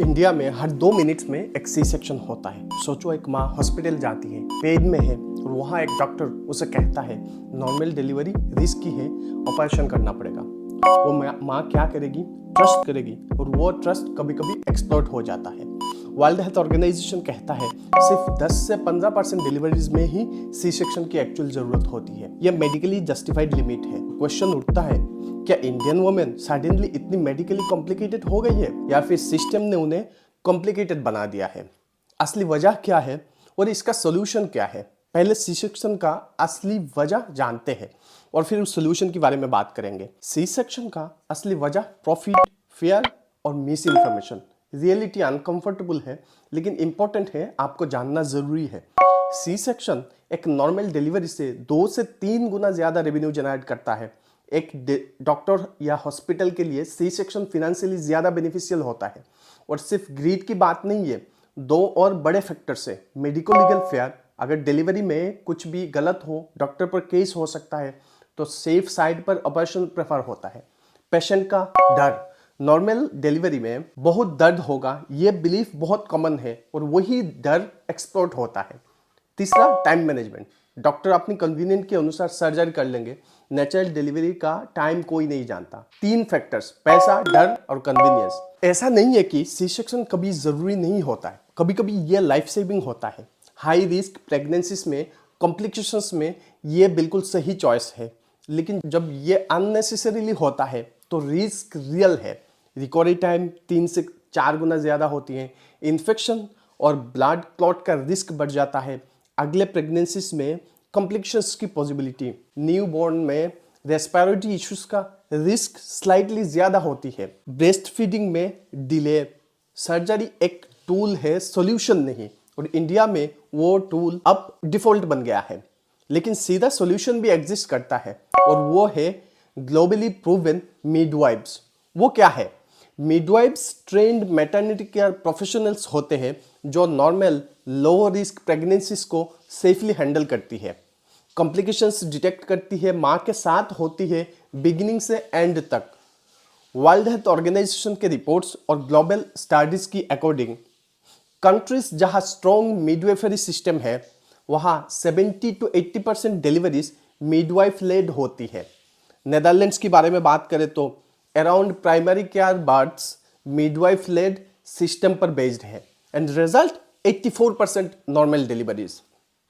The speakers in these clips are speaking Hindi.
इंडिया में हर 2 मिनट्स में एक सी सेक्शन होता है। सोचो एक माँ हॉस्पिटल जाती है, पेन में है और वहाँ एक डॉक्टर उसे कहता है नॉर्मल डिलीवरी रिस्की है, ऑपरेशन करना पड़ेगा। वो माँ क्या करेगी? ट्रस्ट करेगी और वो ट्रस्ट कभी कभी एक्सप्लोइट हो जाता है। वर्ल्ड हेल्थ ऑर्गेनाइजेशन कहता है सिर्फ 10 से 15% डिलीवरीज में ही सी सेक्शन की एक्चुअल जरूरत होती है। यह मेडिकली जस्टिफाइड लिमिट है। क्वेश्चन उठता है, क्या इंडियन वुमेन सडनली इतनी मेडिकली कॉम्प्लिकेटेड हो गई है या फिर सिस्टम ने उन्हें कॉम्प्लिकेटेड बना दिया है? असली वजह क्या है और इसका सोल्यूशन क्या है? पहले सी सेक्शन का असली वजह जानते हैं और फिर उस सोल्यूशन के बारे में बात करेंगे। सी सेक्शन का असली वजह प्रॉफिट, फेयर और मिस इन्फॉर्मेशन। रियलिटी अनकंफर्टेबल है लेकिन इंपॉर्टेंट है, आपको जानना जरूरी है। सी सेक्शन एक नॉर्मल डिलीवरी से 2 से 3 गुना ज्यादा रेवेन्यू जनरेट करता है। एक डॉक्टर या हॉस्पिटल के लिए सी सेक्शन फिनेंशियली ज्यादा बेनिफिशियल होता है। और सिर्फ ग्रीड की बात नहीं है, 2 और बड़े फैक्टर से मेडिको लीगल फेयर। अगर डिलीवरी में कुछ भी गलत हो, डॉक्टर पर केस हो सकता है, तो सेफ साइड पर ऑपरेशन प्रेफर होता है। पेशेंट का डर, नॉर्मल डिलीवरी में बहुत दर्द होगा, ये बिलीफ बहुत कॉमन है और वही डर एक्सप्लोर्ट होता है। तीसरा, टाइम मैनेजमेंट। डॉक्टर अपनी कन्वीनियंट के अनुसार सर्जरी कर लेंगे, नेचुरल डिलीवरी का टाइम कोई नहीं जानता। 3 फैक्टर्स, पैसा, डर और कन्वीनियंस। ऐसा नहीं है कि सी सेक्शन कभी जरूरी नहीं होता है, कभी कभी ये लाइफ सेविंग होता है। हाई रिस्क प्रेगनेंसीज में, कॉम्प्लिकेशंस में ये बिल्कुल सही चॉइस है। लेकिन जब ये अननेसेसरीली होता है तो रिस्क रियल है। रिकवरी टाइम 3 से 4 गुना ज़्यादा होती है। इन्फेक्शन और ब्लड क्लॉट का रिस्क बढ़ जाता है। अगले प्रेगनेंसीज में कॉम्प्लिकेशंस की पॉसिबिलिटी, न्यूबॉर्न में रेस्पिरेटरी इश्यूज का रिस्क स्लाइटली ज़्यादा होती है। ब्रेस्ट फीडिंग में डिले। सर्जरी एक टूल है, सॉल्यूशन नहीं, और इंडिया में वो टूल अब डिफॉल्ट बन गया है। लेकिन सीधा सॉल्यूशन भी एग्जिस्ट करता है और वो है ग्लोबली प्रूवन मिडवाइफ्स। वो क्या है? Midwives trend maternity care professionals होते हैं जो नॉर्मल लो रिस्क प्रेगनेंसीज को सेफली हैंडल करती है, कॉम्प्लिकेशंस डिटेक्ट करती है, माँ के साथ होती है बिगिनिंग से एंड तक। वर्ल्ड हेल्थ ऑर्गेनाइजेशन के रिपोर्ट्स और ग्लोबल स्टडीज की अकॉर्डिंग कंट्रीज जहां स्ट्रॉन्ग मिडवाइफरी सिस्टम है वहां 70 to 80% डिलीवरीज मिडवाइफ लेड होती है। नेदरलैंड्स की बारे में बात करें तो around primary care births midwife led system पर बेस्ड है and result 84% normal deliveries.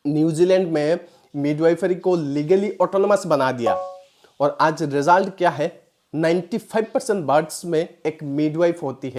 New Zealand में मिडवाइफरी को लीगली ऑटोनोमस बना दिया और आज रिजल्ट क्या है? 95% बर्थ्स में एक मिडवाइफ होती है।